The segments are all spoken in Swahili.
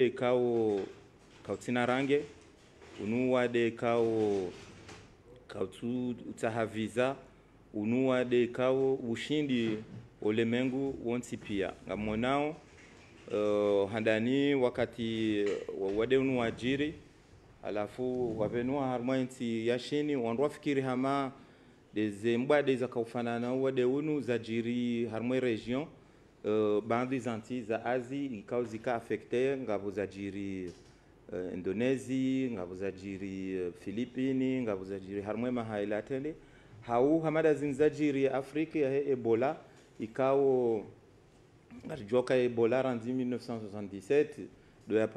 kao kautina range unuwade kao kautu utahaviza unuwade kao ushindi ulemengu wonsi pia ngamonao handani wakati wade unuwajiri alafu wavenua harmointi yashini wandwa fikiri hama deze mbade za kaufanana wade unu zajiri harmoi region bandi zanti za Asie ikao zika affecte ngabo zajiri Indonesia ngabo zajiri Filipini ngabo zajiri harmoi mahaila tele hau hamada zinzajiri Afrika ya Ebola ikao ngarjoka Ebola randi 1977 do ya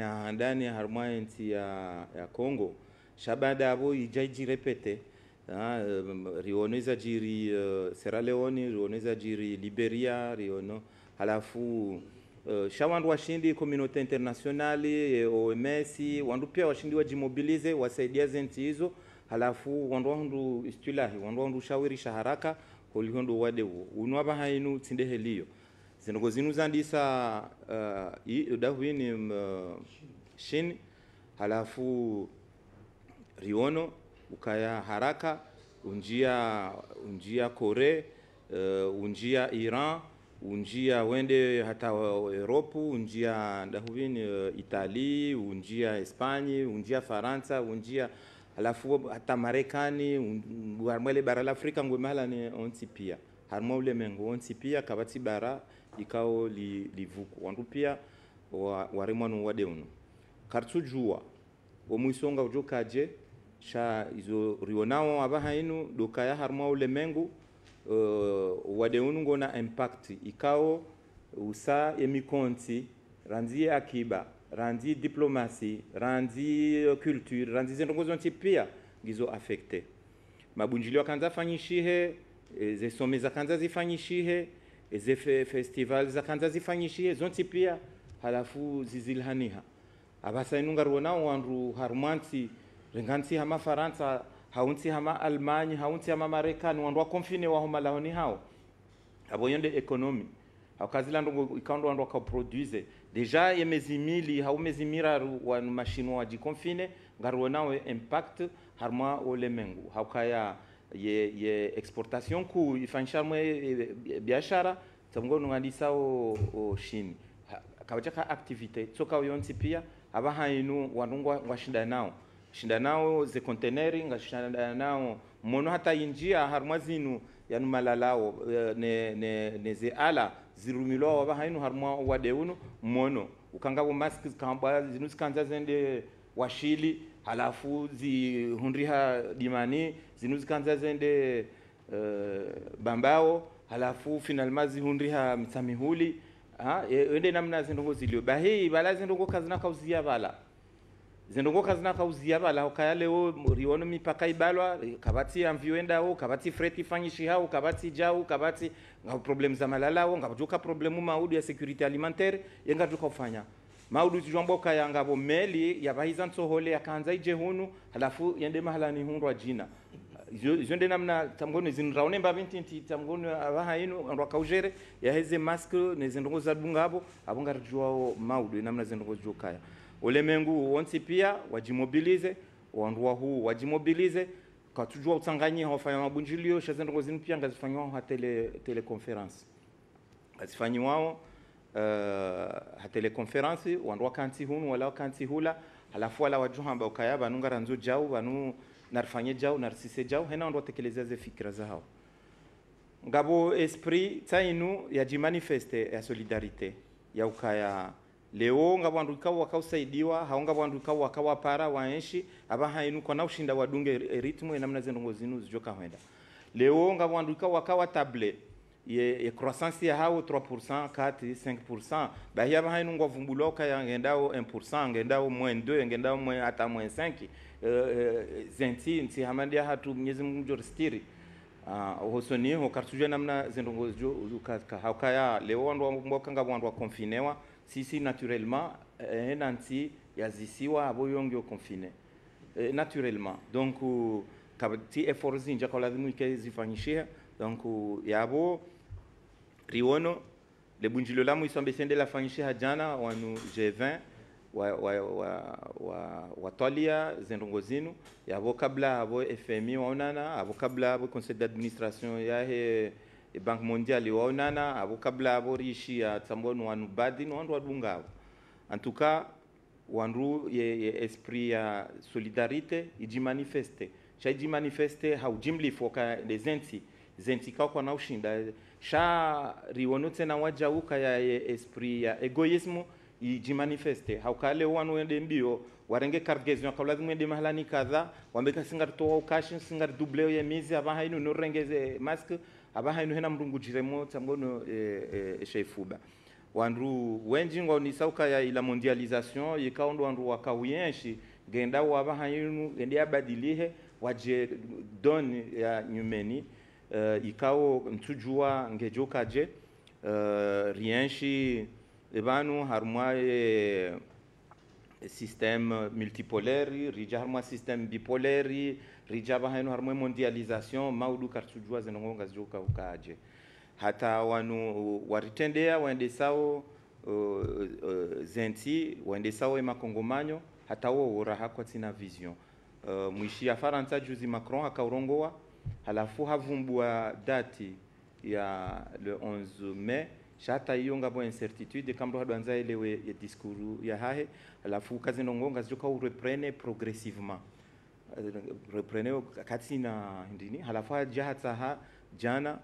handani harmoi nti ya Congo shabada abo ijaji repete riono zajiri Sierra Leone riono zajiri Liberia riono halafu shawandu washindi community internationale OMS wandu pia washindi wajimobilize wasaidia zenti hizo halafu wandu istulahi wandu shawirisha haraka holihondo wade unwaba hainu tinde helio zinogo zinu zandisa dahwini shin halafu riono ukaya haraka unjia Korea unjia Iran unjia wende hata Europe unjia ndahuvini Italy unjia Espanya unjia Faransa unjia alafu hata Marekani harmwele bara la Afrika ngwemala ni onti pia harmwa ule mengo onti pia kabati bara ikao livuku wandu pia warimwanu wade uno kartujua omuisonga ujokaje sha izo rionao abaha inu dokaya harmwa ule mengu wade unu ngona impact ikao usa emikonti randi akiba randi diplomasi randi culture randi zendogozo pia gizo affecte mabunjilio kanza fanyishihe ze someza kanza zifanyishihe ze festival za kanza zifanyishihe zonti pia halafu zizilhaniha abasa inunga rionao wandu harmanti renganti hama Faransa haunti hama Almanya haunti hama Marekani wandu wa konfine wa homa laoni hao abo yonde economy akazila ndo ikando wandu ka produce deja yemezimili haumezimira wa machine wa jikonfine ngaro nawe impact harma ole mengu hakaya ye exportation ku ifanisha mwe biashara tamgo ngandisa o China kawacha activity soka yonti pia abaha inu wanungwa washinda nao ze containeri ngashinda nao mono hata injia harmazinu yanu malalao ne ze ala zirumilo waba hainu harmwa wadeuno mono ukangabo masks kamba zinu kanza zende washili halafu zi hundriha dimani zinu kanza zende bambao halafu finalement zi hundriha msamihuli ende namna zindongo zilio bahi bala zindongo kazina kauzia bala zendongo kazina kauzia bala ukaya leo riono mipaka ibalwa kabati amviwenda ho kabati freti fanyishi hao kabati jao kabati nga problem za malalao ngabuka problemu maudu ya security alimentaire yenga tukafanya maudu tujomboka yanga bo meli ya bahiza nsohole yakanza ije hunu halafu yende mahala ni hundwa jina zonde namna tamgono zinraone mbabinti tamgono abaha inu ndo kaujere ya heze mask nezendongo za bungabo abunga rjua maudu namna zendongo jokaya ulemengu wonsi pia wajimobilize wanduwa huu wajimobilize katujua utanganyi hawafanya mabunjilio shazendongo zinu pia ngazifanywa ha teleconference ngazifanywa ha teleconference wanduwa kanti hunu wala kanti hula halafu wala wajuhamba ukayaba nungara nzo jau wanu narfanye jau narsise jau hena wanduwa tekeleza ze fikra za hao ngabo esprit tainu ya jimanifeste ya solidarite ya ukaya leo ngabwandu kawa wakausaidiwa haonga bwandu kawa wakawa para waenshi abaha inu kona ushinda wadunge ritmu namna zendongo zinu zijoka hwenda leo ngabwandu kawa wakawa table ye croissance ya hao 3% 4 5% bahia abaha inu ngwavumbuloka ya ngendao 1% ngendao -2 ngendao hata -5 zenti nti hamandia hatu Mwenyezi Mungu joristiri hosoni ho kartujua namna zendongo zijoka hakaya leo wandu mboka ngabwandu confinewa sisi naturellement nanti yazisiwa aboyongi confiné naturellement donc kabati efforts inja kwa lazima ikazifanyishia donc yabo riono le bunjilo lamu isombe sende la fanyishia jana wanu G20 watalia zendongo zinu yabo kabla abo FMI waonana, abo kabla abo conseil d'administration yahe Banque Mondiale waonana, abo kabla abo rishi ya tambonu wanubadi no wandu wadungao. En tout cas, wandu ye esprit ya solidarité iji manifeste. Chaiji manifeste haujimli foka de zenti kwa na ushinda. Sha riwonote na wajauka ya esprit ya egoismo iji manifeste. Haukale wanu wende mbio warenge kargezo yakawlazi mwende mahalani kadha wambeka singar toa ukashin singar dubleo ya mizi abaha inu nurengeze mask abaha inu hena mrungu jiremo tamgono sheifuba. Wandu wenjingo ni sauka ya ila mondialisation yikaondo wandu wakawienshi genda wabaha inu gende abadilihe waje don ya nyumeni ikao mtujua ngejoka je rienshi ebanu harmwae système multipolaire rija harmwa système bipolaire rija bahanu harmwa mondialisation maudu kartujua zenongonga zijoka ukaje hata wanu waritendea waende sao zenti waende sao makongomanyo hata wao uraha kwa tina vision mwishi ya Faransa juzi Macron akaurongoa halafu havumbua dati ya le 11 mai shata hiyo ngabo incertitude kamro hadwanza elewe ya discours ya hahe halafu kazi nongonga zijoka ureprene progressivement reprene katina ndini halafu jahata ha jana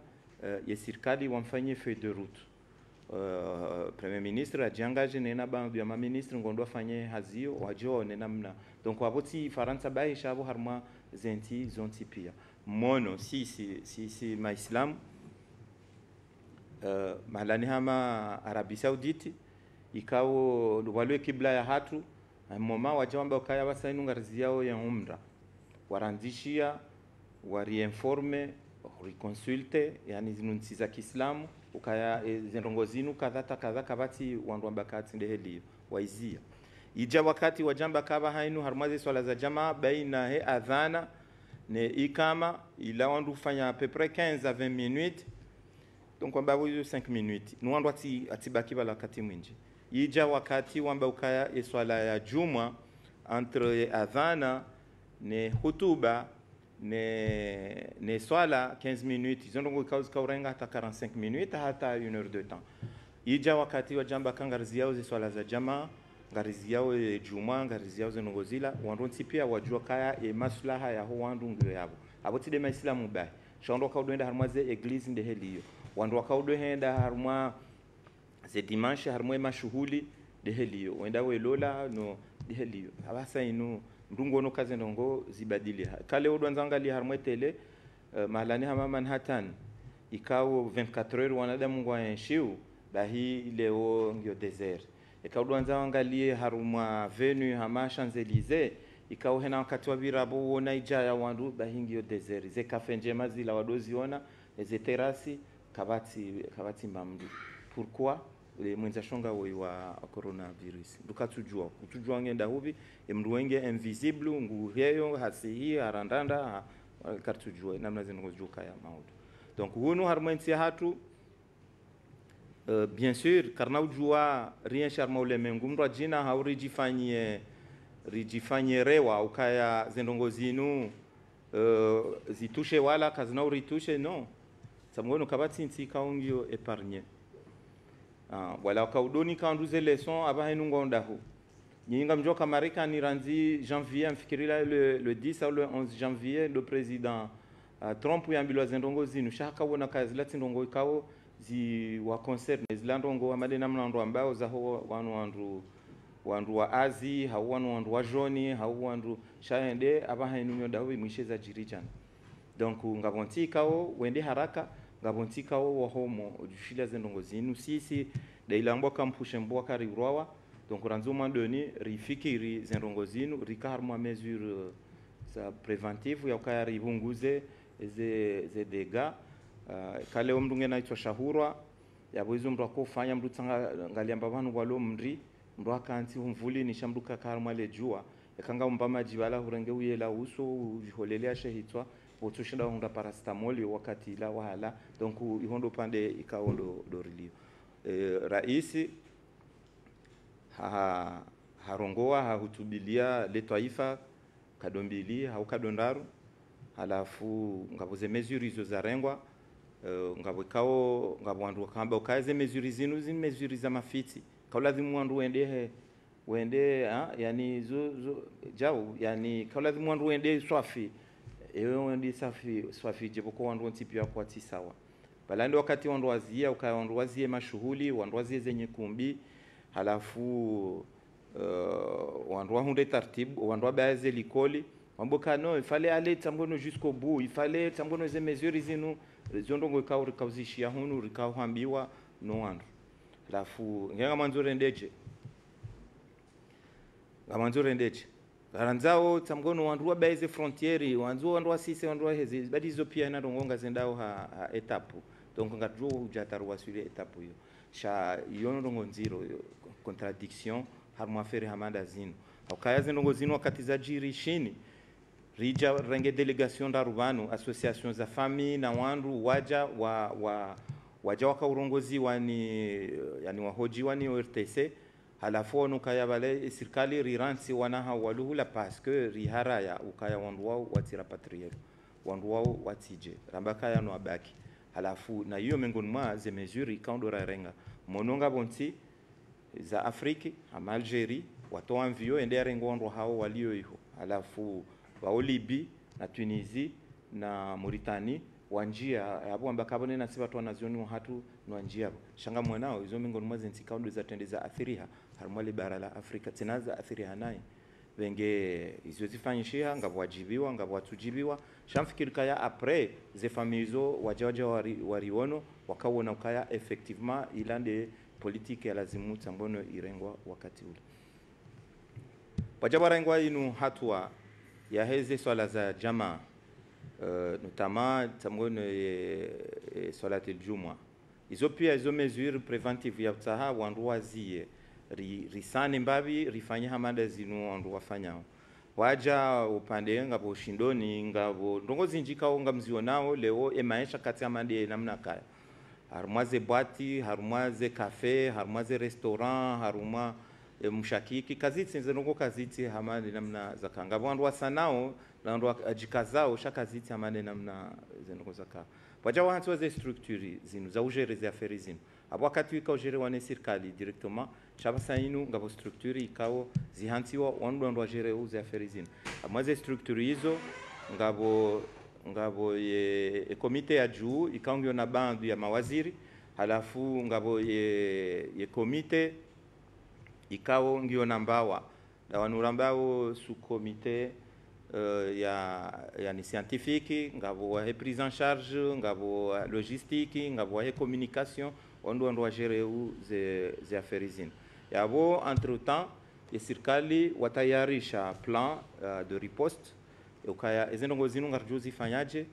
ya serikali wamfanyie feuille de route premier ministre ajiangaje nena bandu ya ministre ngondo afanye hazio wajone namna donc waboti Faransa bae shabo harma zenti zonti pia mono si maislam mahalani hama Arabie Saoudite ikao walwe kibla ya hatu moma wajamba ukaya wasainu ngazi yao ya umra waranzishia wariinforme reconsulte yani zinunsi za Kiislamu ukaya zendongozinu kadha kabati wandu ambakati ndeheli waizia ija wakati wajamba kaba hainu harmazi swala za jamaa baina he adhana ne ikama ila wandu fanya à peu près 15 à 20 minutes donc wamba wizo 5 minutes nu wandu atibaki bala kati mwinji ija wakati wamba ukaya swala ya juma entre adhana ne hutuba ne swala 15 minutes zondongo ikauzi kaurenga hata 45 minutes hata 1 heure de temps ija wakati wa jamba kangarzi yao swala za jamaa ngarizi yao juma ngarizi yao zenongozila wanronti pia wajua kaya maslaha ya ho wandu ngwe yabo aboti de maislamu bai shondo kaudenda harmaze eglise nde heliyo wandu wakaudenda harma ze dimanche harma mashuhuli de heliyo wenda welola no de heliyo abasa inu ndungo no kaze ndongo zibadili kale odwanza angalia harma tele mahalani hama Manhattan ikao 24 heures wanadamu ngwa enshiu bahi leo ngio desert ikaudwanza angalie haruma Venue hama Champs-Élysées ikao hena wakati wa birabo wona ijaya wandu bahingio desert ze cafe njema zila wadoziona ze terasi kabati mbamdu pourquoi mwenza shonga wa coronavirus ndukatujua kutujua ngenda hubi mndu wenge invisible nguheyo hasihi harandanda kartujua namna zinojuka ya maudu donc hunu harmwensi hatu bien sûr karna ujua rien charma ule mengumro jina haurijifanyie rewa ukaya zendongozinu zitushe wala kazina uritushe no samgono kabati nti kaungio épargner wala kaudoni kanduze leçon abahinu ngondahu nyinga mjoka Marekani ranzi janvier mfikirila le 10 au le 11 janvier le président Trump yambilwa zendongozinu shaka wona kazi lati ndongo ikao zi wa concert nezlandongo amadena mnando ambao zaho wandu wa azi hawanu wandu wa joni hawandu shaende abahinu nyodahu mwisheza jirijana donc ngabontikao wende haraka ngabontikao wa homo ujushila zendongo zinu sisi dailambo kampushe mbwa kari urwawa donc ranzuma doni rifikiri zendongo zinu rikarmo mesure za preventive ya ukaya ibunguze ze dega kale omdunge naitwa shahurwa yabwizo mndu akofanya mndu tsanga ngaliamba banu walo mndri mndu akanti umvuli ni shamduka karma le jua yakanga mbama jibala hurenge uyela uso ujiholelea shehitwa botushinda honda paracetamol wakati la wahala donc ihondo pande ikaondo dorilio raisi harongo rongoa hahutubilia le taifa kadombili au kadondaru halafu ngabo ze mesure izo zarengwa ngabo kao ngabo wandu kamba ukaze mesure zinu zin mesure za mafiti kaulazimu wandu wende yani zo jao yani kaulazimu wandu wende swafi wende swafi jebo kwa wandu ntipia kwa tisawa balandi wakati wandu wazia wandu wazie mashughuli wandu wazie zenye kumbi halafu wandu wahunde tartibu wandu wabaze likoli mamboka no il fallait aller tambono jusqu'au bout il fallait tambono ze mesures zinu zondongo kauzishia hunu rikauhambiwa no wandu halafu ngenga manzure ndeje ngamanzure ndeje garanzao tamgono wandu wabaze frontiere wandu wasise wandu hezi badizo pia na rongonga zendao ha etapu donc ngatjo ujataru wasule etapu hiyo sha yono nziro contradiction harma fere hamanda zinu ukaya zindongo zinu wakati za jiri shini rija renge delegation da rubano association za famille na wandu waja waja waka urongozi wani yani wahoji wani ORTC halafu nukaya bale serikali riransi wanaha waluhula parce que riharaya ukaya wandu wao watira patriel wandu wao watije rambaka ya no abaki halafu na hiyo miongoni mwa ze mesure ikaondora renga mononga bonti za Afrika ama Algeria watoa mvio ende rengo ndo hao walio hiyo halafu wa Libya na Tunisia na Mauritania wanjia hapo ambaka bone na siba to nazioni hatu no njia shanga mwanao hizo miongoni mwa zinti kaundo za tende za athiriha harmali bara la Afrika tinaza athiriha naye wenge hizo zifanyishia ngabwajibiwa ngabwatujibiwa shamfikiri kaya après ze famizo wajawaja wariono wakaona kaya effectivement ilande politique ya lazimu tambono irengwa wakati ule wajabarengwa inu hatua ya heze swala za jamaa notamment tambono salati aljumwa hizo pia hizo mesure preventive ya utaha wandu wazie risane mbabi rifanya hamanda zinu wandu wafanyao waja upande ngabo shindoni ngabo ndongozi njikao ngamzionao leo emaisha kati ya mande namna kaya harumwaze bwati harumwaze cafe harumwaze restaurant haruma mshakiki kaziti nzenongo kaziti hamande namna zakanga wandu wasanao na wandu ajikazao shakaziti hamande namna zenongo zakanga waja wantu waze structure zinu za ujere za affaire zinu abo wakati wika ujere wane serikali directement shabasa inu ngabo structure ikao zihantiwa wandu wajere uze affaire zinu amwaze structure hizo ngabo ye komite ya juu ikaongyo na bandu ya mawaziri halafu ngabo ye komite ikao ngio nambawa na wanurambao su komite yani scientifique ngabo wa prise en charge ngabo logistique ngabo wa communication ondo wajere ze affaires zinu yabo entre temps ya serikali watayarisha plan de riposte ukaya ezendongo zinu ngarjuzi fanyaje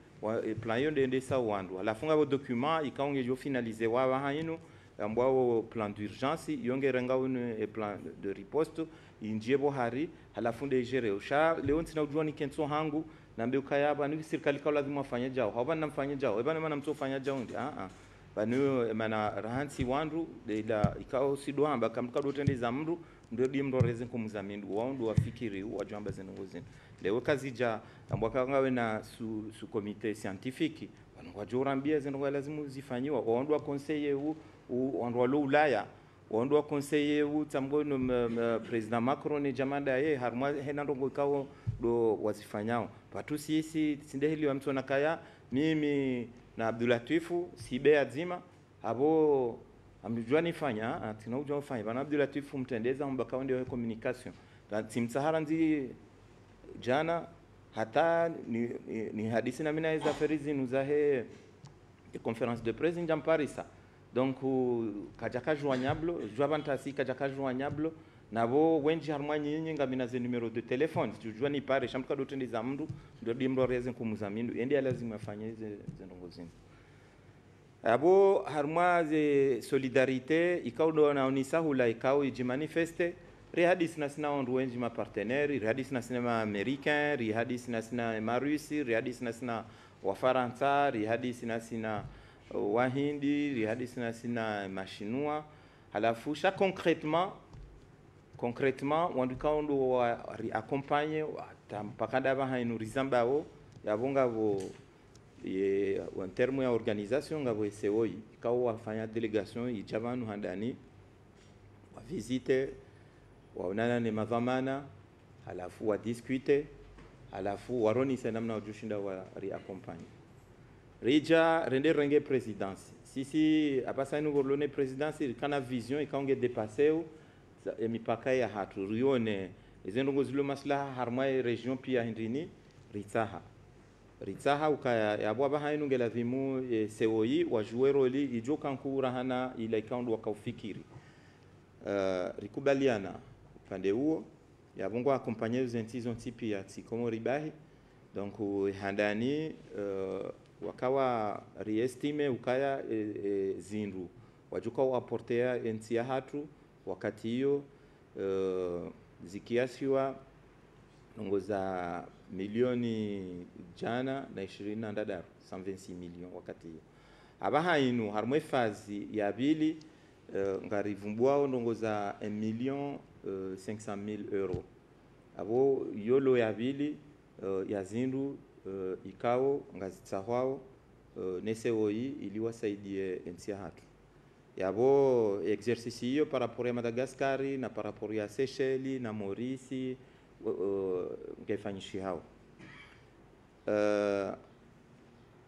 plan yo ndende sa wandu alafunga bo document ikaonge jo finaliser wa hainu ambao plan d'urgence yongerenga une plan de riposte injebo hari halafu nde jere usha leo ntina ujua ni kenso hangu nambe ukaya banu serikali kwa lazima afanye jao haba namfanye jao ebana mana mtofanya jao ndi banu mana rahansi wandu ila ikao sidwamba kamkado tendeza mndu ndio dimroreze kumzamindu wao ndio wafikiri wajamba zenongo zenu leo kazija ambaka ngawe na su comité scientifique wanajorambia zenongo lazima zifanyiwa wao ndio conseiller wao ndio Ulaya wao ndio conseiller tamgono president Macron ni jamanda yeye harma henandongo kao do wazifanyao patu sisi sindehili wa mtu nakaya mimi na Abdulatifu sibe azima abo amjua nifanya tinauja ufanya bana Abdulatifu mtendeza mbaka ndio communication timsahara nzi jana hata ni hadithi na mina za ferizi nuzahe conférence de presse en Paris donc kajaka joignable joabantasi kajaka joignable nabo wenji harmwanyi nyinyi ngamina ze numero de téléphone tujua ni pare shamtuka dotende za mndu ndio dimro reze kumuzamindu ende lazima afanye ze ndongo zinu abo harmwa ze solidarité ikaudo na onisa hula ikao ijimanifeste rihadis na sina ondu wenji ma partenaire rihadis na sina américain rihadis na sina marusi rihadis na sina wa Faransa rihadis na sina wahindi rihadis na sina machinua halafu cha concrètement concrètement wandukaundo wa accompagner tampakanda bahainu rizambao yabonga bo en terme ya organisation ngabo SEOI ikawa wafanya delegation ijabanu handani wa visite waonana ne madhamana halafu wa discute halafu waroni namna ujushinda wa accompagner rija rende renge présidence sisi apasa nous volone présidence kana vision ikaonge dépasser mipaka ya hatu rione izendongo zilo maslaha harmai region pia hindini ritsaha ukaya yabwa bahainu ngelazimu SEOI wajuero li ijoka nkura hana ila ikaundu wakaufikiri rikubaliana upande huo yabongo accompagner les entités tipi ya tsikomo ribahi donc handani wakawa reestime ukaya zindu wajuka waportea entia hatu wakati hiyo zikiasiwa nongo za milioni jana na 20 ndadaru 126 milioni wakati hiyo abahainu harmwe fazi ya bili ngarivumbwao nongo za 1,500,000 euro abo yolo ya bili ya zindu ikao ngazitsahwao NSEOI iliwasaidie entia hatu yabo exercice hiyo par rapport ya Madagascar na par rapport ya Seychelles na Maurice ngefanyishi hao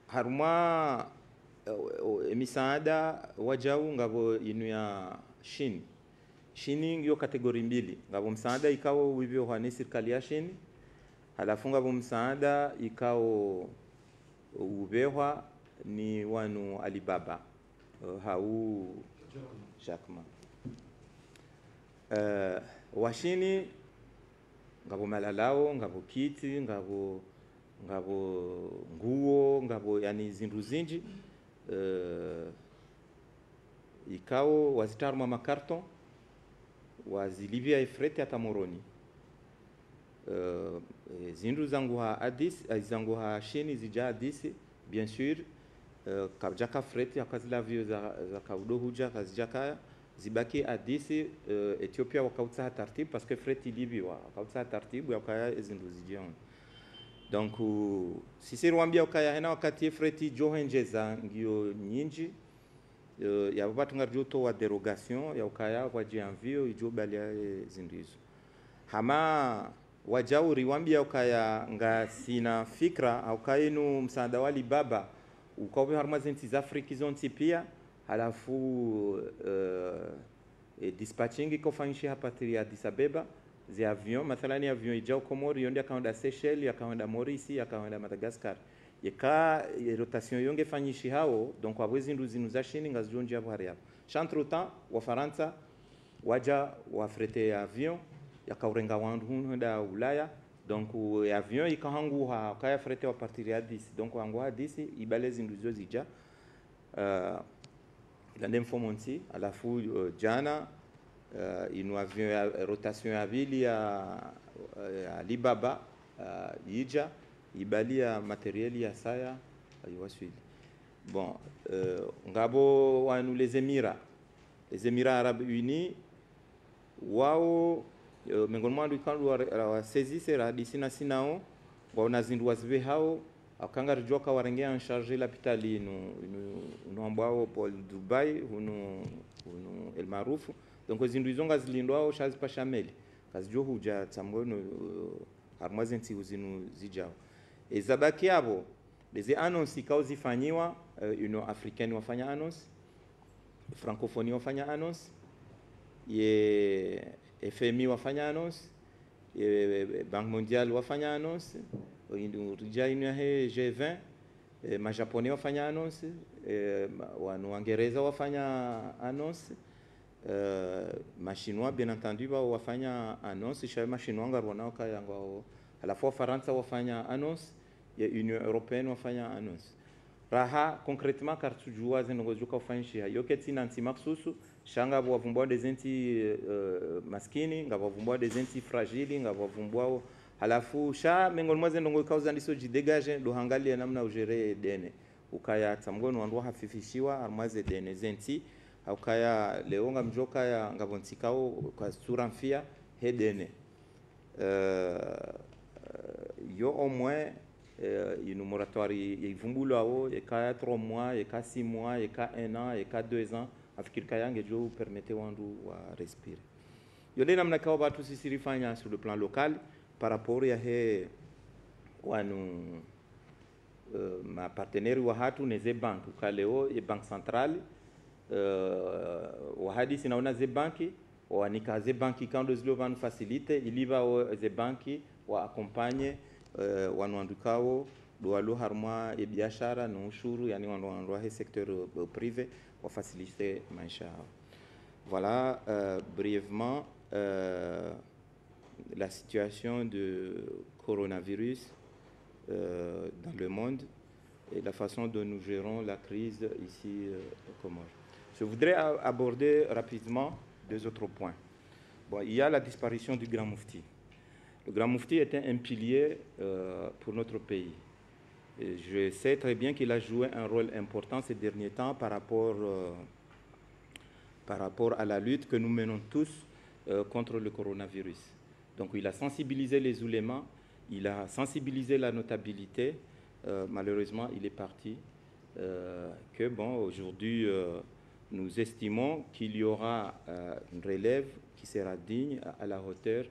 haruma misaada wajau ngabo inu ya shini ngiyo kategori mbili ngabo msaada ikao wivyo hwane serikali ya shini halafu ngabo msaada ikao ubehwa ni wanu Alibaba hau Jackman washini ngabo malalao ngabo kiti ngabo nguo ngabo yani zindu zinji ikao wazitaruma makarton wazilivia ifrete hata moroni zindu zangu ha adis zangu ha shini zija adisi bien sûr kabjaka frete akazilavio za kaudo huja kazijaka zibaki adisi Ethiopia wakautsa tartibu parce que frete ilivyo wakautsa tartibu yakaya zindu zijion donc sisi rwambia ukaya hena wakati frete johenjeza ngio nyinji ya watu ngarjoto wa derogation ya ukaya kwa janvio ijobalia zindu hizo hama wajauri wambia ukaya nga sina fikra au kainu msaada wali baba ukawe harma zenti za Afrika zonti pia halafu dispatching ikofanyishi hapa ya Addis Abeba zi avion mathalani avion ijao Komori yonde akaenda Seychelles akaenda Maurice akaenda Madagascar yeka rotation yonge fanyishi hao donc wabwezi nduzi nuza shini ngazijonji hapo hari hapo chantre temps wa Faransa waja wafrete avion yakaurenga wandu hunda Ulaya donc avion ikahanguha kaya frete wa partir ya 10 donc wangu ha 10 ibalezi nduzo zija ilande mfomonti alafu jana inu avion ya rotation ya vili ya Alibaba ija ibalia materieli ya saya aywaswili bon ngabo wanu les Émirats Arabes Unis wao miongoni mwa ndukandu wa sezise ra disina sinao waona zindu wazive hao akanga rijoka warengea en charge l'hôpital no ambao Paul Dubai huno El Maruf donc zindu izonga zilindwao shazi pashameli kazijo huja tsamgono harmazenti uzinu zijao ezabaki yabo les annonces kao zifanyiwa Union Africaine wafanya annonce Francophonie wafanya annonce ye FMI wafanya annonce Banque Mondiale wafanya annonce rija inu he G20 majapone wafanya annonce wanu Wangereza wafanya annonce machinois bien entendu wafanya annonce shawe machinois ngarwana kayangwa alafu wa Faransa wafanya annonce ya Union Européenne wafanya annonce raha concrètement kartujua zinongozuka ufanyishi yoketi nanti maksusu shanga wavumbwa dezenti maskini ngavavumbwa dezenti fragile ngavavumbwa halafu sha miongoni mwa zinongo kauza ndiso jidegage do hangalia namna ujere dene ukaya tsamgono wandu hafifishiwa armaze dene zenti ukaya leonga mjoka ya ngavontikao kwa sura mfia hedene. Yo au moins il nous moratoire il vumbulao et 3 mois et 6 mois et 1 an et 2 ans afikiri kayange jo permettre wandu wa respirer. Yo le namna kwa watu sisi rifanya sur le plan local par rapport ya he wanu ma partenaire wa hatu neze bank ukaleo e bank centrale wahadi sinaona ze banki wanika ze banki kando zilo vanu facilite iliva ze banki wa accompagne wanaandukao doalo harma e biashara na ushuru yani wanaandwa he secteur privé wa faciliter maisha. Voilà brièvement la situation de coronavirus dans le monde et la façon dont nous gérons la crise ici au Comores. Je voudrais aborder rapidement 2 autres points. Bon, il y a la disparition du Grand Moufti. Le Grand Moufti était un pilier pour notre pays. Et je sais très bien qu'il a joué un rôle important ces derniers temps par rapport à la lutte que nous menons tous contre le coronavirus. Donc il a sensibilisé les oulémas, il a sensibilisé la notabilité. Malheureusement, il est parti. Que bon, aujourd'hui, nous estimons qu'il y aura une relève qui sera digne à la hauteur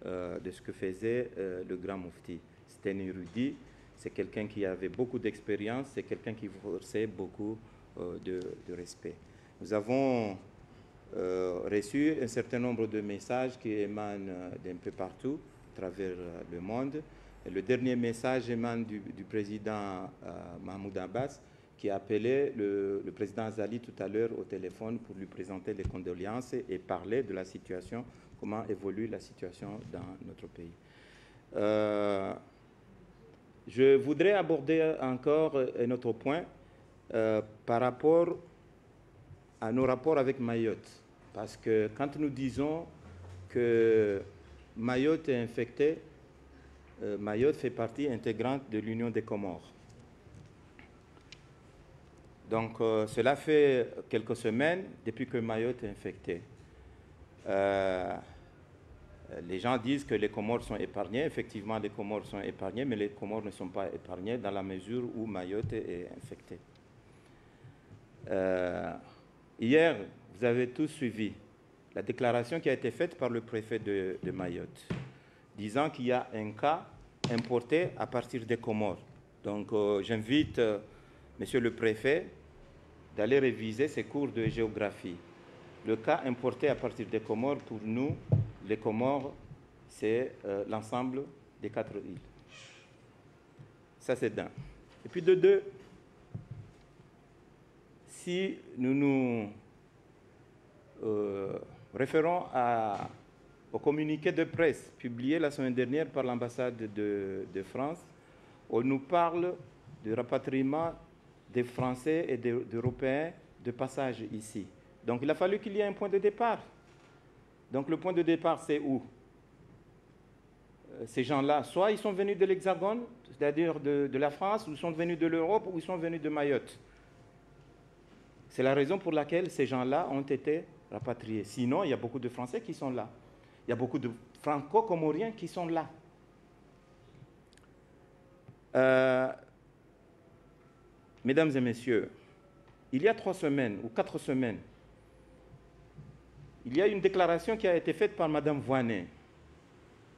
de ce que faisait le Grand Moufti. C'est un érudit, c'est quelqu'un qui avait beaucoup d'expérience, c'est quelqu'un qui forçait beaucoup de respect. Nous avons reçu un certain nombre de messages qui émanent d'un peu partout, à travers le monde. Et le dernier message émane du président Mahmoud Abbas, qui a appelé le président Azali tout à l'heure au téléphone pour lui présenter les condoléances et parler de la situation, comment évolue la situation dans notre pays. Je voudrais aborder encore un autre point par rapport à nos rapports avec Mayotte. Parce que quand nous disons que Mayotte est infectée, Mayotte fait partie intégrante de l'Union des Comores. Donc, cela fait quelques semaines depuis que Mayotte est infectée. Les gens disent que les Comores sont épargnés. Effectivement, les Comores sont épargnés, mais les Comores ne sont pas épargnés dans la mesure où Mayotte est infectée. Hier, vous avez tous suivi la déclaration qui a été faite par le préfet de Mayotte, disant qu'il y a un cas importé à partir des Comores. Donc, j'invite Monsieur le préfet d'aller réviser ses cours de géographie. Le cas importé à partir des Comores, pour nous, les Comores, c'est l'ensemble des 4 îles. Ça, c'est d'un. Et puis de 2, si nous nous référons au communiqué de presse publié la semaine dernière par l'ambassade de France, on nous parle du rapatriement des Français et des Européens de passage ici. Donc il a fallu qu'il y ait un point de départ. Donc le point de départ, c'est où? Ces gens-là, soit ils sont venus de l'Hexagone, c'est-à-dire de la France, ou ils sont venus de l'Europe, ou ils sont venus de Mayotte. C'est la raison pour laquelle ces gens-là ont été rapatriés. Sinon, il y a beaucoup de Français qui sont là. Il y a beaucoup de Franco-Comoriens qui sont là. Mesdames et messieurs, il y a 3 semaines ou 4 semaines, il y a une déclaration qui a été faite par Mme Voinet,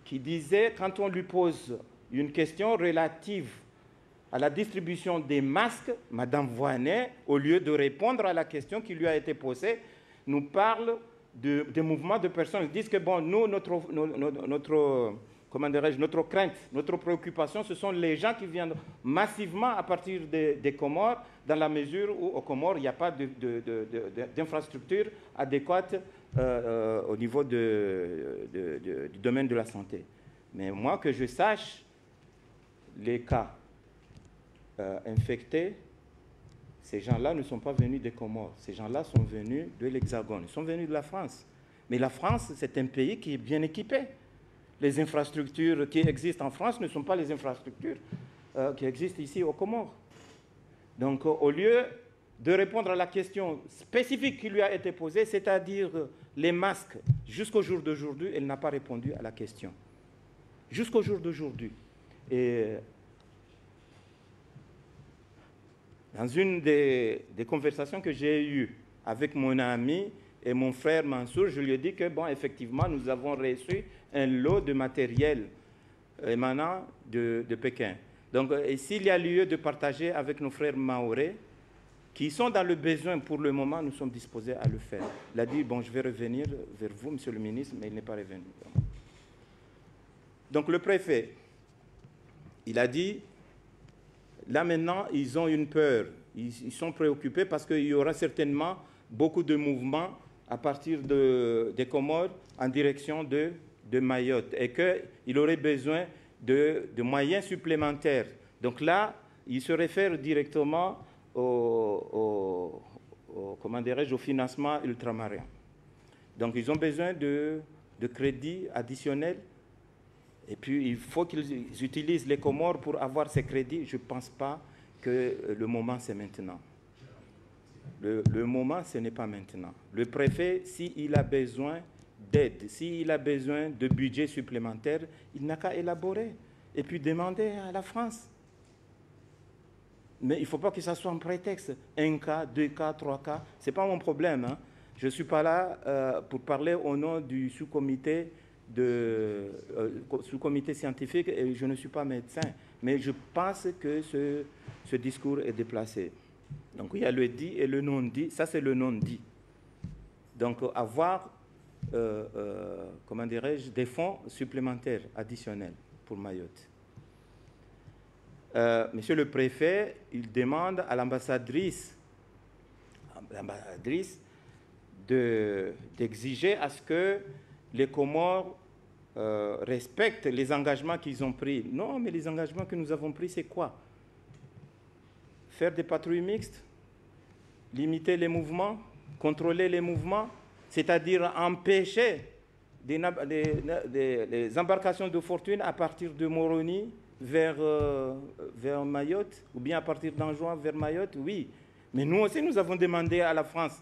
qui disait, quand on lui pose une question relative à la distribution des masques, Mme Voinet, au lieu de répondre à la question qui lui a été posée, nous parle des mouvements de personnes. Ils disent que bon, nous, notre crainte, notre préoccupation, ce sont les gens qui viennent massivement à partir des Comores, dans la mesure où aux Comores, il n'y a pas d'infrastructure adéquate au niveau du domaine de la santé. Mais moi, que je sache, les cas infectés, ces gens-là ne sont pas venus des Comores. Ces gens-là sont venus de l'Hexagone. Ils sont venus de la France. Mais la France, c'est un pays qui est bien équipé. Les infrastructures qui existent en France ne sont pas les infrastructures qui existent ici aux Comores. Donc, au lieu de répondre à la question spécifique qui lui a été posée, c'est-à-dire les masques. Jusqu'au jour d'aujourd'hui, elle n'a pas répondu à la question. Jusqu'au jour d'aujourd'hui. Et dans une des conversations que j'ai eues avec mon ami et mon frère Mansour, je lui ai dit que, bon, effectivement, nous avons reçu un lot de matériel émanant de Pékin. Donc, s'il y a lieu de partager avec nos frères mahorais, qui sont dans le besoin pour le moment, nous sommes disposés à le faire. Il a dit, bon, je vais revenir vers vous, monsieur le ministre, mais il n'est pas revenu. Donc, le préfet, il a dit, là maintenant, ils ont une peur. Ils sont préoccupés parce qu'il y aura certainement beaucoup de mouvements à partir des Comores en direction de Mayotte et qu'il aurait besoin de moyens supplémentaires. Donc là, il se réfère directement comment dirais-je, au financement ultramarin. Donc ils ont besoin de crédits additionnels. Et puis, il faut qu'ils utilisent les Comores pour avoir ces crédits. Je ne pense pas que le moment, c'est maintenant. Le moment, ce n'est pas maintenant. Le préfet, s'il a besoin d'aide, s'il a besoin de budget supplémentaire, il n'a qu'à élaborer et puis demander à la France. Mais il ne faut pas que ça soit un prétexte. 1 cas, 2 cas, 3 cas, ce n'est pas mon problème. Hein. Je ne suis pas là pour parler au nom du sous-comité sous-comité scientifique et je ne suis pas médecin, mais je pense que ce discours est déplacé. Donc il y a le dit et le non-dit, ça c'est le non-dit. Donc avoir, comment dirais-je, des fonds supplémentaires additionnels pour Mayotte. Monsieur le préfet, il demande à l'ambassadrice d'exiger à ce que les Comores respectent les engagements qu'ils ont pris. Non, mais les engagements que nous avons pris, c'est quoi? Faire des patrouilles mixtes, limiter les mouvements, contrôler les mouvements, c'est-à-dire empêcher les embarcations de fortune à partir de Moroni vers Mayotte, ou bien à partir d'Anjouan vers Mayotte, oui. Mais nous aussi, nous avons demandé à la France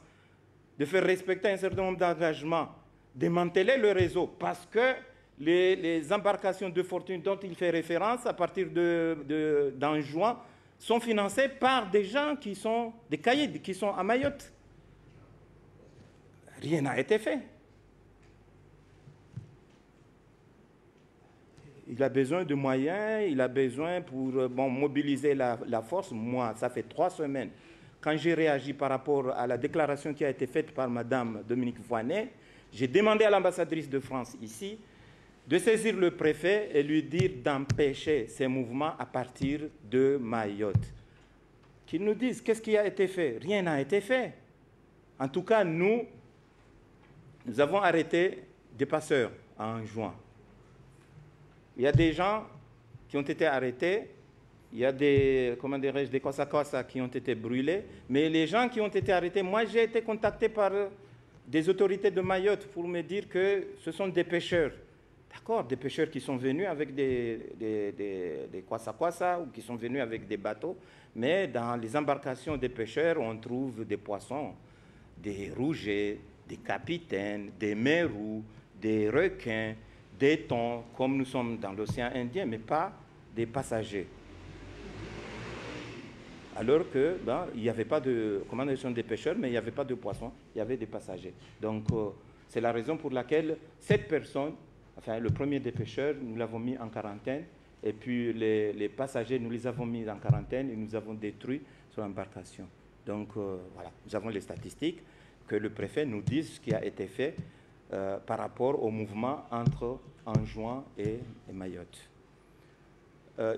de faire respecter un certain nombre d'engagements, démanteler le réseau, parce que les embarcations de fortune dont il fait référence à partir d'Anjouan sont financées par des gens qui sont des caïds, qui sont à Mayotte. Rien n'a été fait. Il a besoin de moyens, il a besoin pour mobiliser la force. Moi, ça fait 3 semaines. Quand j'ai réagi par rapport à la déclaration qui a été faite par Mme Dominique Voynet, j'ai demandé à l'ambassadrice de France ici de saisir le préfet et lui dire d'empêcher ces mouvements à partir de Mayotte. Qu'ils nous disent qu'est-ce qui a été fait. Rien n'a été fait. En tout cas, nous avons arrêté des passeurs en juin. Il y a des gens qui ont été arrêtés, il y a des Kwasa qui ont été brûlés, mais les gens qui ont été arrêtés, moi j'ai été contacté par des autorités de Mayotte pour me dire que ce sont des pêcheurs. D'accord, des pêcheurs qui sont venus avec des Kwasa ou qui sont venus avec des bateaux, mais dans les embarcations des pêcheurs, on trouve des poissons, des rougets, des capitaines, des mérous, des requins, des thons, comme nous sommes dans l'océan Indien, mais pas des passagers. Alors que il n'y avait pas de commandation des pêcheurs, mais il n'y avait pas de poissons, il y avait des passagers. Donc c'est la raison pour laquelle cette personne, enfin le premier des pêcheurs, nous l'avons mis en quarantaine, et puis les passagers, nous les avons mis en quarantaine et nous avons détruit son embarcation. Donc voilà, nous avons les statistiques, que le préfet nous dise ce qui a été fait par rapport au mouvement entre Anjouan et Mayotte.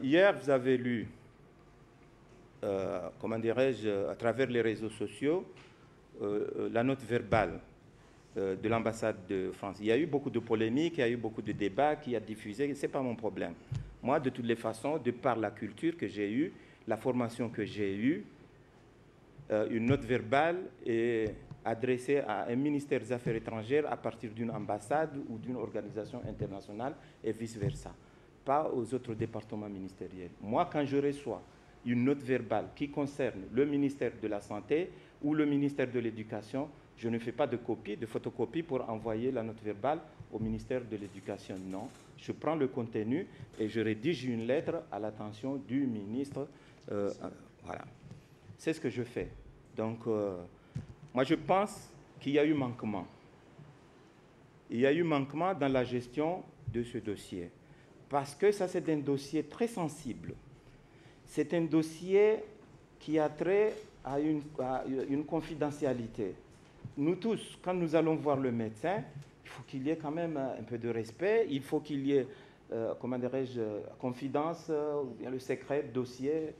Hier, vous avez lu, comment dirais-je, à travers les réseaux sociaux, la note verbale de l'ambassade de France. Il y a eu beaucoup de polémiques, il y a eu beaucoup de débats qui a diffusé, ce n'est pas mon problème. Moi, de toutes les façons, de par la culture que j'ai eue, la formation que j'ai eue, une note verbale est adressée à un ministère des Affaires étrangères à partir d'une ambassade ou d'une organisation internationale et vice-versa, pas aux autres départements ministériels. Moi, quand je reçois une note verbale qui concerne le ministère de la Santé ou le ministère de l'Éducation, je ne fais pas de copie, de photocopie pour envoyer la note verbale au ministère de l'Éducation. Non, je prends le contenu et je rédige une lettre à l'attention du ministre. Voilà, c'est ce que je fais. Donc, moi, je pense qu'il y a eu manquement. Il y a eu manquement dans la gestion de ce dossier. Parce que ça, c'est un dossier très sensible. C'est un dossier qui a trait à une confidentialité. Nous tous, quand nous allons voir le médecin, il faut qu'il y ait quand même un peu de respect, il faut qu'il y ait, comment dirais-je, confidence, ou bien le secret, dossier.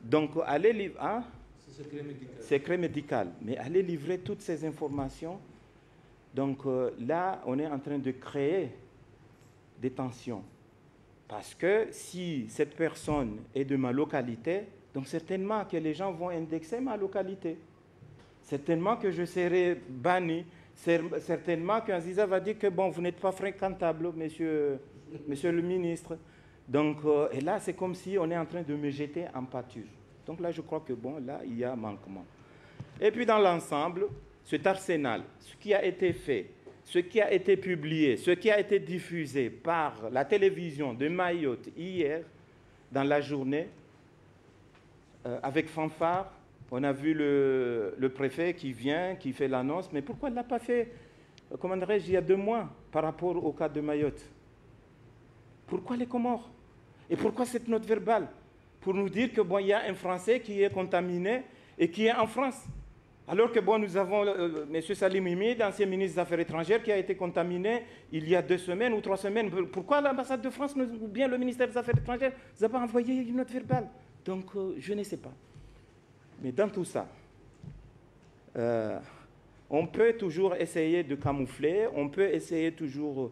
Donc, allez livrer... Hein? C'est secret médical. Secret médical. Mais allez livrer toutes ces informations. Donc là, on est en train de créer des tensions. Parce que si cette personne est de ma localité, donc certainement que les gens vont indexer ma localité. Certainement que je serai banni. Certainement qu'Aziza va dire que bon, vous n'êtes pas fréquentable, monsieur le ministre. Donc, et là, c'est comme si on est en train de me jeter en pâture. Donc là, je crois que bon, là, il y a manquement. Et puis dans l'ensemble, cet arsenal, ce qui a été fait, ce qui a été publié, ce qui a été diffusé par la télévision de Mayotte hier, dans la journée, avec fanfare, on a vu le préfet qui vient, qui fait l'annonce, mais pourquoi il ne l'a pas fait, comment dirais-je, il y a 2 mois, par rapport au cas de Mayotte? Pourquoi les Comores? Et pourquoi cette note verbale? Pour nous dire que bon, il y a un Français qui est contaminé et qui est en France. Alors que bon, nous avons M. Salim Himid, ancien ministre des Affaires étrangères, qui a été contaminé il y a 2 semaines ou 3 semaines. Pourquoi l'ambassade de France ou bien le ministère des Affaires étrangères n'a pas envoyé une note verbale? Donc, je ne sais pas. Mais dans tout ça, on peut toujours essayer de camoufler, on peut essayer toujours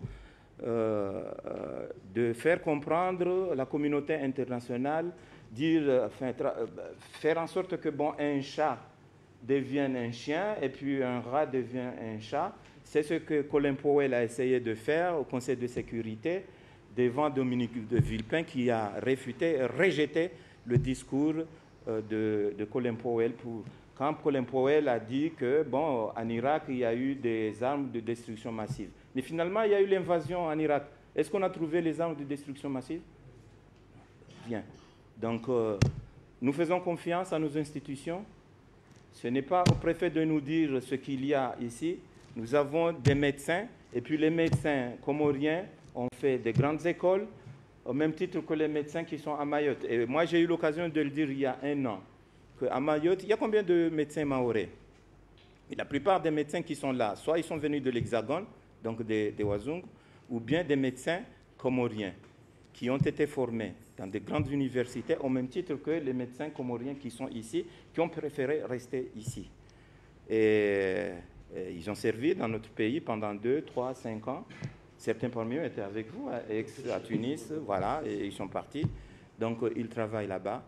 de faire comprendre la communauté internationale, dire, faire en sorte que bon, un chat devienne un chien et puis un rat devient un chat. C'est ce que Colin Powell a essayé de faire au Conseil de sécurité devant Dominique de Villepin qui a rejeté le discours de Colin Powell quand Colin Powell a dit que bon, en Irak, il y a eu des armes de destruction massive. Mais finalement, il y a eu l'invasion en Irak. Est-ce qu'on a trouvé les armes de destruction massive? Bien. Donc, nous faisons confiance à nos institutions. Ce n'est pas au préfet de nous dire ce qu'il y a ici. Nous avons des médecins, et puis les médecins comoriens ont fait des grandes écoles, au même titre que les médecins qui sont à Mayotte. Et moi, j'ai eu l'occasion de le dire il y a 1 an, qu'à Mayotte, il y a combien de médecins mahorais? Et la plupart des médecins qui sont là, soit ils sont venus de l'Hexagone, donc des Ouazougs, ou bien des médecins comoriens qui ont été formés dans de grandes universités, au même titre que les médecins comoriens qui sont ici, qui ont préféré rester ici. Et ils ont servi dans notre pays pendant 2, 3, 5 ans. Certains parmi eux étaient avec vous à Tunis, voilà, et ils sont partis. Donc, ils travaillent là-bas.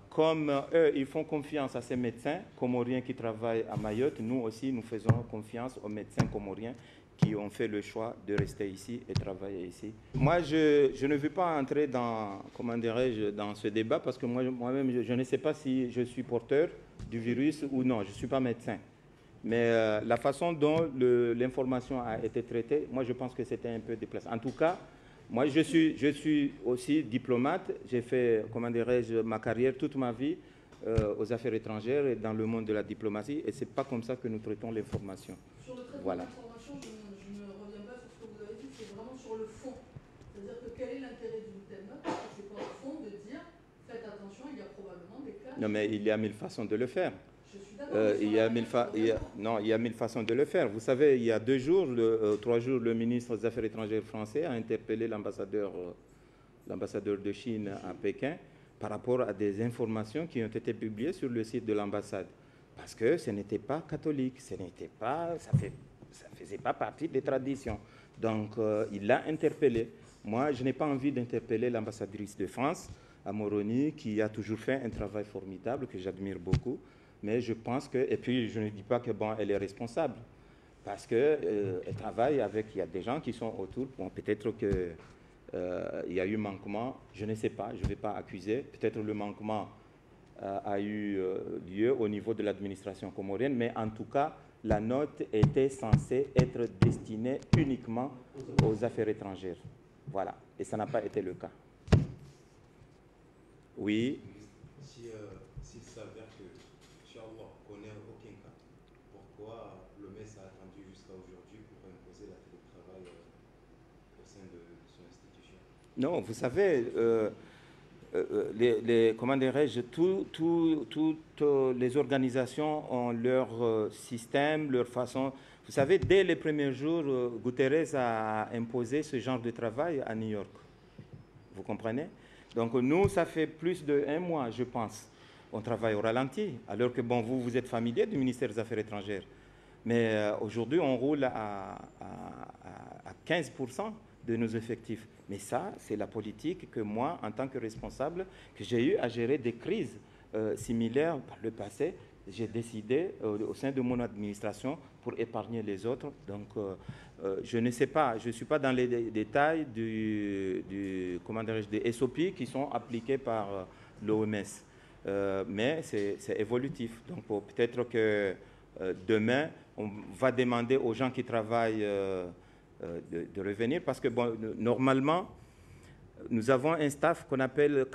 Comme eux, ils font confiance à ces médecins comoriens qui travaillent à Mayotte, nous aussi, nous faisons confiance aux médecins comoriens qui ont fait le choix de rester ici et travailler ici. Moi, je ne veux pas entrer dans, comment dirais-je, dans ce débat parce que moi-même, je ne sais pas si je suis porteur du virus ou non. Je ne suis pas médecin. Mais la façon dont l'information a été traitée, moi, je pense que c'était un peu déplacé. En tout cas, moi, je suis aussi diplomate. J'ai fait, comment dirais-je, ma carrière toute ma vie aux affaires étrangères et dans le monde de la diplomatie. Et ce n'est pas comme ça que nous traitons l'information. Sur le traitement voilà. de l'information, je ne reviens pas sur ce que vous avez dit, c'est vraiment sur le fond. C'est-à-dire que quel est l'intérêt d'une telle note? Parce que c'est pas au fond de dire, faites attention, il y a probablement des cas... Non, mais il y a 1000 façons de le faire. Je suis d'accord. Il y a 1000 façons de le faire. Vous savez, il y a 2 jours, 3 jours, le ministre des Affaires étrangères français a interpellé l'ambassadeur de Chine à Pékin par rapport à des informations qui ont été publiées sur le site de l'ambassade. Parce que ce n'était pas catholique, ça ne faisait pas partie des traditions. Donc, il l'a interpellé. Moi, je n'ai pas envie d'interpeller l'ambassadrice de France à Moroni, qui a toujours fait un travail formidable, que j'admire beaucoup. Mais je pense que, et puis je ne dis pas que bon, elle est responsable, parce qu'elle travaille avec, il y a des gens qui sont autour, bon, peut-être que il y a eu manquement, je ne sais pas, je ne vais pas accuser. Peut-être le manquement a eu lieu au niveau de l'administration comorienne, mais en tout cas, la note était censée être destinée uniquement aux affaires étrangères. Voilà, et ça n'a pas été le cas. Oui. S'il s'avère que, Inch'Allah, on n'ait aucun cas, pourquoi le MES a attendu jusqu'à aujourd'hui pour imposer la télétravail au sein de son institution? Non, vous savez, comment dirais-je, toutes les organisations ont leur système, leur façon. Vous savez, dès les premiers jours, Guterres a imposé ce genre de travail à New York. Vous comprenez? Donc nous, ça fait plus d'1 mois, je pense. On travaille au ralenti, alors que bon, vous êtes familier du ministère des Affaires étrangères. Mais aujourd'hui, on roule à 15% de nos effectifs. Mais ça, c'est la politique que moi, en tant que responsable, que j'ai eu à gérer des crises similaires par le passé, j'ai décidé au sein de mon administration pour épargner les autres. Donc, je ne sais pas, je ne suis pas dans les détails des SOP qui sont appliqués par l'OMS. Mais c'est évolutif. Donc, peut-être que demain, on va demander aux gens qui travaillent de revenir parce que, bon, normalement, nous avons un staff qu'on appelle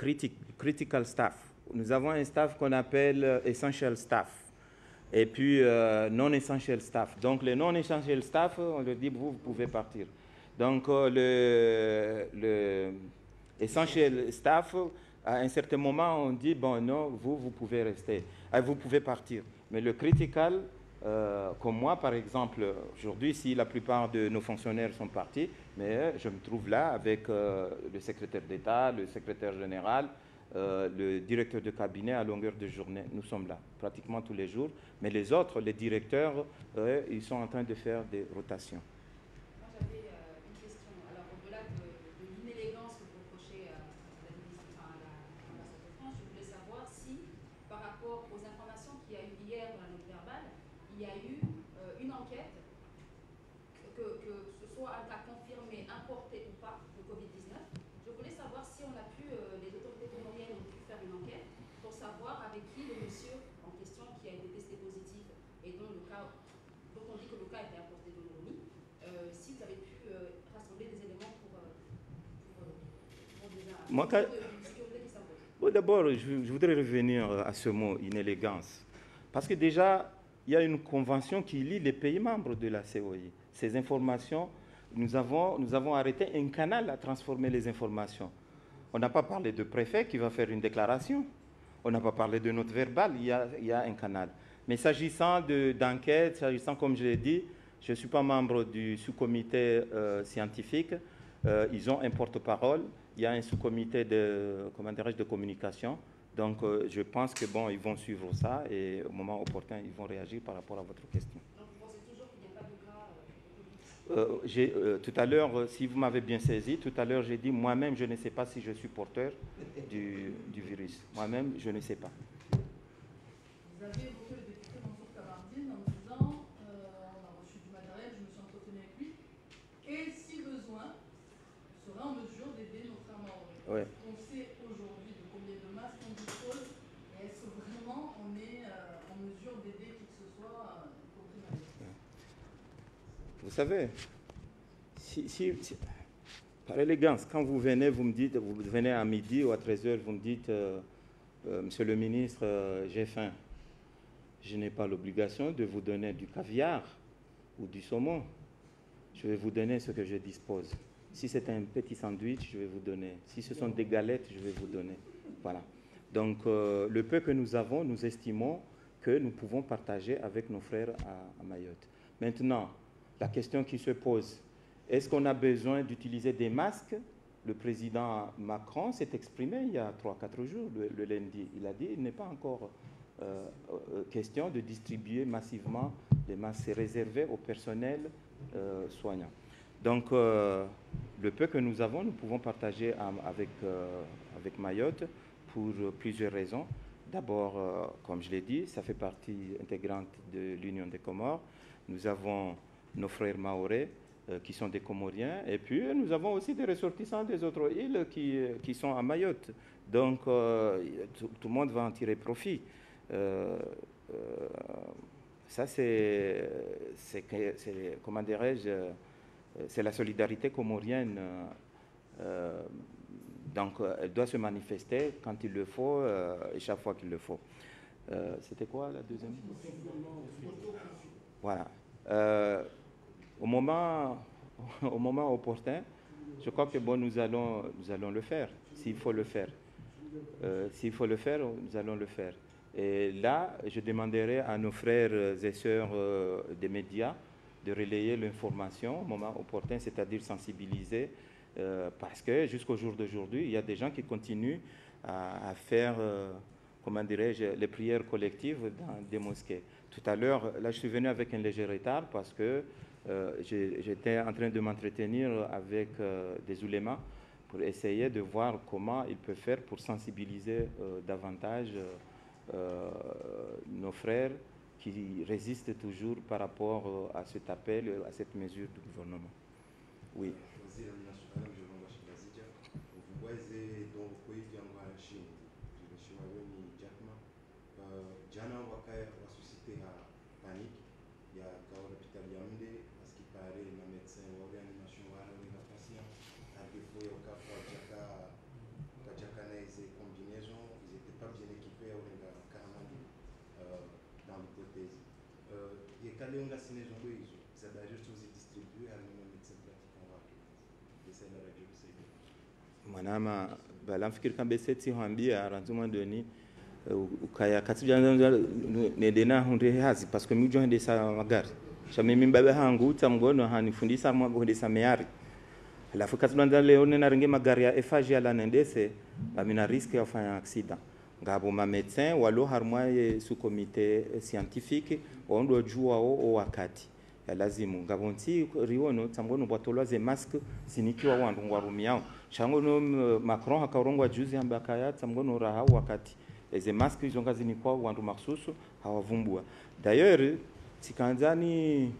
critical staff. Nous avons un staff qu'on appelle essential staff. Et puis non-essential staff. Donc, les non-essential staff, on leur dit, vous pouvez partir. Donc, le essential staff, à un certain moment, on dit, bon, non, vous pouvez rester. Vous pouvez partir. Mais le critical, comme moi, par exemple, aujourd'hui, si la plupart de nos fonctionnaires sont partis, mais je me trouve là avec le secrétaire d'État, le secrétaire général, le directeur de cabinet à longueur de journée. Nous sommes là pratiquement tous les jours. Mais les autres, les directeurs, ils sont en train de faire des rotations. Moi, j'avais une question. Alors, au-delà de l'inélégance que vous reprochez à l'ambassade de France, je voulais savoir si, par rapport aux informations qu'il y a eu hier dans la note verbale, il y a eu une enquête, que ce soit un cas confirmé, importé ou pas, de Covid-19. Je voulais savoir si on a pu, les autorités comoriennes ont pu faire une enquête pour savoir avec qui le monsieur en question qui a été testé positif et dont on dit que le cas était importé de l'ONU, si vous avez pu rassembler des éléments pour D'abord, je voudrais revenir à ce mot, inélégance. Parce que déjà, il y a une convention qui lie les pays membres de la COI. Ces informations, nous avons arrêté un canal à transformer les informations. On n'a pas parlé de préfet qui va faire une déclaration. On n'a pas parlé de note verbale, il y a un canal. Mais s'agissant d'enquête, s'agissant, comme je l'ai dit, je ne suis pas membre du sous-comité scientifique. Ils ont un porte-parole. Il y a un sous-comité de communication. Donc, je pense que bon, ils vont suivre ça et au moment opportun, ils vont réagir par rapport à votre question. Donc, vous pensez toujours qu'il n'y a pas de cas tout à l'heure, si vous m'avez bien saisi, tout à l'heure, j'ai dit moi-même, je ne sais pas si je suis porteur du virus. Moi-même, je ne sais pas. Vous avez évoqué le député Mansour Kamardine en disant on a reçu du matériel, je me suis entretenu avec lui, et si besoin, on serait en mesure d'aider nos frères maoris. Ouais. On sait aujourd'hui de combien de masques on dispose, et est-ce que vraiment on est en mesure d'aider qui que ce soit, y compris Mayotte? Vous savez, par élégance, quand vous venez, vous venez à midi ou à 13h, vous me dites, Monsieur le ministre, j'ai faim. Je n'ai pas l'obligation de vous donner du caviar ou du saumon. Je vais vous donner ce que je dispose. Si c'est un petit sandwich, je vais vous donner. Si ce sont des galettes, je vais vous donner. Voilà. Donc, le peu que nous avons, nous estimons que nous pouvons partager avec nos frères à Mayotte. Maintenant, la question qui se pose, est-ce qu'on a besoin d'utiliser des masques? Le président Macron s'est exprimé il y a 3-4 jours, le lundi. Il a dit qu'il n'est pas encore question de distribuer massivement des masques. C'est réservé au personnel soignant. Donc, le peu que nous avons, nous pouvons partager avec Mayotte pour plusieurs raisons. D'abord, comme je l'ai dit, ça fait partie intégrante de l'Union des Comores. Nous avons nos frères mahorais qui sont des Comoriens. Et puis, nous avons aussi des ressortissants des autres îles qui sont à Mayotte. Donc, tout le monde va en tirer profit. Ça, comment dirais-je, c'est la solidarité comorienne. Donc, elle doit se manifester quand il le faut et chaque fois qu'il le faut. C'était quoi la deuxième? Voilà. Au moment opportun, je crois que bon, nous allons le faire, s'il faut le faire. S'il faut le faire, nous allons le faire. Et là, je demanderai à nos frères et sœurs des médias de relayer l'information au moment opportun, c'est-à-dire sensibiliser, parce que jusqu'au jour d'aujourd'hui, il y a des gens qui continuent à faire, comment dirais-je, les prières collectives dans des mosquées. Tout à l'heure, là, je suis venu avec un léger retard parce que j'étais en train de m'entretenir avec des oulémas pour essayer de voir comment ils peuvent faire pour sensibiliser davantage nos frères qui résistent toujours par rapport à cet appel, à cette mesure du gouvernement. Oui. Mwanama balamfikiri kambe seti hambia ranzuma doni ukaya katija nedena hunde hazi parce que mijo hende sa magari shamimi mbabe hangu tamgono hanifundisa mwa hende sa meari alafu katulanda leo nena renge magari ya FAG ala nendese bamina risque ya fanya accident ngabo ma médecin walo harmwa sous comité scientifique ondo jua o wakati ya lazimu ngabonti riono tamgono bwatolwa ze masque sinikiwa wandu ngwarumiao changono Macron hakarongwa juzi ambakaya tamgono raha wakati ze masque izo ngazini kwa wandu maksusu hawavumbua d'ailleurs sikanzani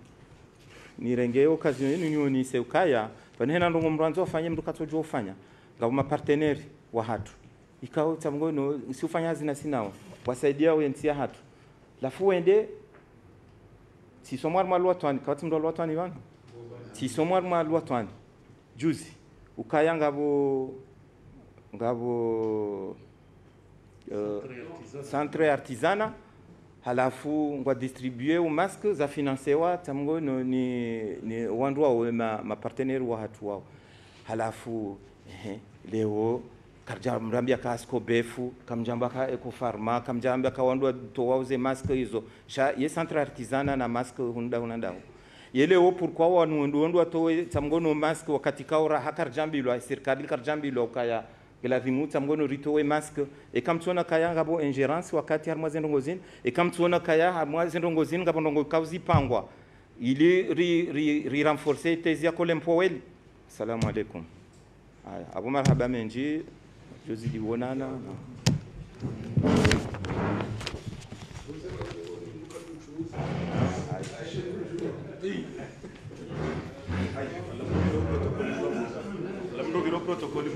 nirengeo occasion yenu nyoni seukaya banena ndongo mranzo afanye mtu katojo ufanya ngabo ma partenaire wa hatu ikao tamgono si ufanya zina sinao wasaidia wentia hatu lafu wende si somar ma loi twani kawati ndo loi twani bana si somar ma loi twani juzi ukaya ngabo centre artisana halafu ngwa distribuer au masque za financewa tamgo ni wandwa wa ma partenaire wa hatu wao halafu leo karja mrambia kasko befu kamjamba ka eco pharma kamjamba ka wandwa to wauze masque hizo ye centre artisana na masque hunda yele wo pourquoi wandwa to tamgono masque wakati kaura hakarjambilo serikali karjambilo kaya la vimuta mgono ritowe masque et comme tuona kaya ngabo ingérence wakati harmwa zendongozini et comme tuona kaya harmwa zendongozini ngabo ndongo kauzi pangwa ili renforcer tezia kolempoweli. Assalamu alaikum. Abu marhaba menji jozidi wonana protocole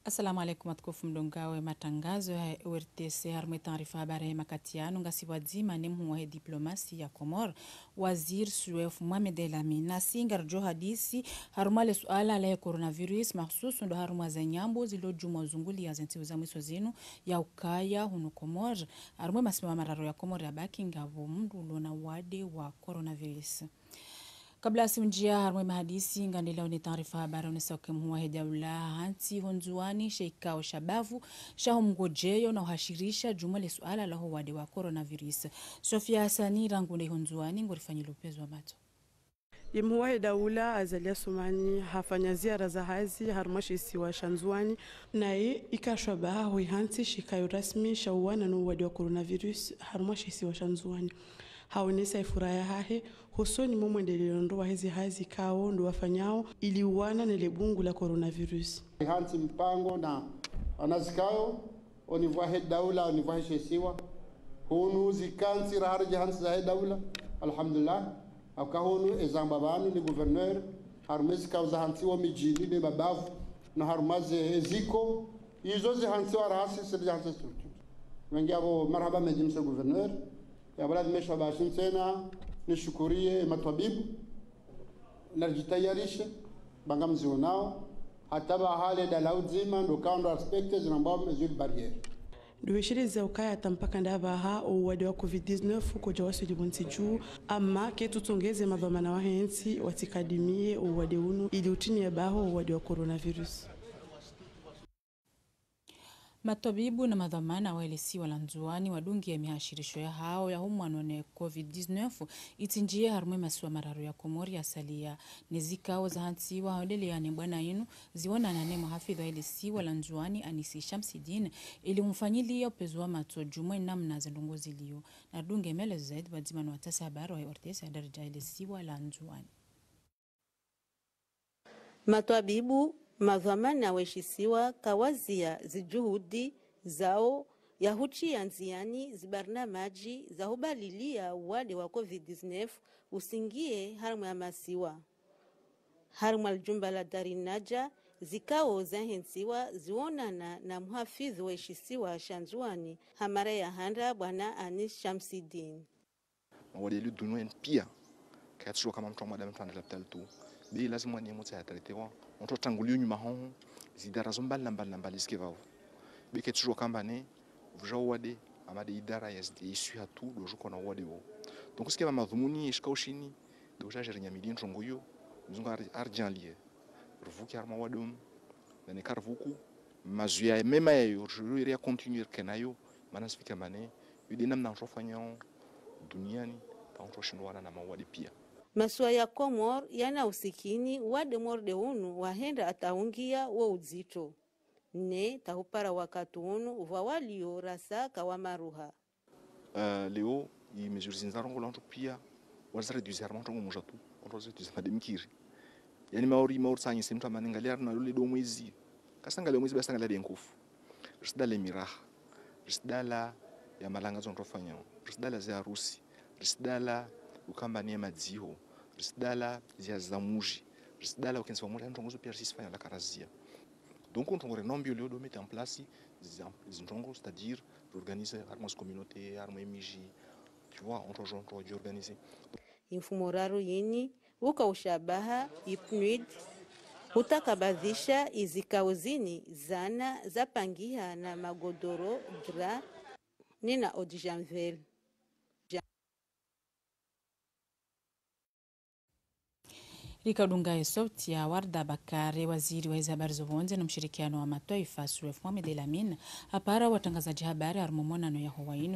Assalamu alaikum watukufu mdongawe matangazo ya URTC harmwe taarifa habari ya makatiano ngasiwadzima ni mhuwa diplomasi ya Komor wazir Suef Mohamed Elami na singar jo hadisi harmwa le suala la coronavirus mahsusu ndo harmwa za nyambo zilo juma zunguli ya zensi za mwiso zinu ya ukaya hunu Komor harmwe masimama mararo ya Komor ya baki ngavo mdu lona wade wa coronavirus. Kabla simjia harmwe mahadisi ngandila ni taarifa habari unesoke mhuwa hejaula hansi honzuani sheikao shabavu shaho mgojeyo na uhashirisha jumale suala la wade wa coronavirus. Sofia Hasani rangu ne honzuani ngorifanyilo pezo wa mato. Imhuwahi daula azalia sumani hafanya ziara za hazi harumashi isiwa shanzuani naye ikashwabaha huihansi shikayo rasmi shauwana no wadi wa coronavirus harumashi isiwa shanzuani haonesa ifuraya hahe husoni momwendelelo ndo hizi hazi kao ndo wafanyao ili uwana nele bungu la coronavirus hansi mpango na anazikayo onivwahe daula onivwahe shesiwa hunu zikansi raharja hansi za daula alhamdulillah akahonu ezamba banu ni gouverneur harumezi kauza hansiwa mijini ni mabavu na harumaze eziko izo zi hansiwa rahasi sili hansi structure wengi abo marhaba mejimse gouverneur ya balad mesha bashin tena nishukurie matabibu narjitayarishe bangamzi unao hata ba hale dalau zima ndo kando aspecte zinambao mesure barriere duhishiriza ukaya tampaka ndabaha uwadi wa covid-19 koja wasuli bonsi juu ama ketu tungeze mavamana wa hensi watikadimie uwadi unu ili utini ya baho uwadi wa coronavirus. Matobibu na madhamana waelesi walanzuani wadungi ya mihashirisho ya hao ya humwanone COVID-19 itinjie harumwe masuwa mararu ya Komori ya salia nezikao za hansiwa haodele ya nebwana inu ziwana nane mahafidho waelesi walanzuani Anisi Shamsidin ili mfanyili ya upezuwa mato jumwe namna zendongozi liyo na dunge mele zaidi wadzimano watasa habari wa ortesi ya darija waelesi walanzuani. Matobibu madhamana weshisiwa kawazia zijuhudi zao ya huchi ya nziani zibarna maji za hubalilia wade wa COVID-19 usingie harmu ya masiwa. Harmu aljumba la darinaja zikao za hensiwa zionana na muhafidhu weshisiwa shanzuani hamara ya handa bwana Anis Shamsidin. Mawadilu dunia pia kaya kama mtu mwadame tuandela tu bei lazima ni mtu ya taritewa on tangulio nyuma hon zidara zombal mbali skevao beke toujours kamba ne vujao wade amade idara ya isu hatu dojo kona wade wo donc skeva madhumuni ishkaushini doja jerinya midin tongoyo mzunga arjanlie ruvuki arma wadum na ne karvuku mazuya mema yo juri ya continuer kenayo manasfika mane yudinam na rofanya duniani pa ontoshinwana na mawade pia. Maswa ya Komor yana usikini wade morde unu wahenda ataungia wa uzito. Ne tahupara wakatu unu uvawalio rasa kawamaruha. Leo i mesures zinzarongo lanto pia wazare du zermanto mujatu. Onroze du mademkiri. Yani maori sanyi semta manengalia na lule do mwezi. Kasanga leo mwezi basanga la nkufu. Risdala miraha. Risdala ya malanga zonrofanya. Risdala za harusi. Risdala ukamba ni madziho risdala zia zamuji risdala ukensi wa mwala ntongozo pia sisifanya la karazia donc on tongore nombio leo do mettre en place des ntongo c'est-à-dire d'organiser armes communauté armes miji tu vois on rejoint d'organiser infumoraro yini uka ushabaha ipnuid utakabadhisha izikauzini zana za pangiha na magodoro dra nina odijanvel. Rikaudunga sauti ya Warda Bakare, waziri wa habari za uongozi na mshirikiano wa mataifa SUEF Mohamed El Amin, hapara watangazaji habari armomona no ya Hawaii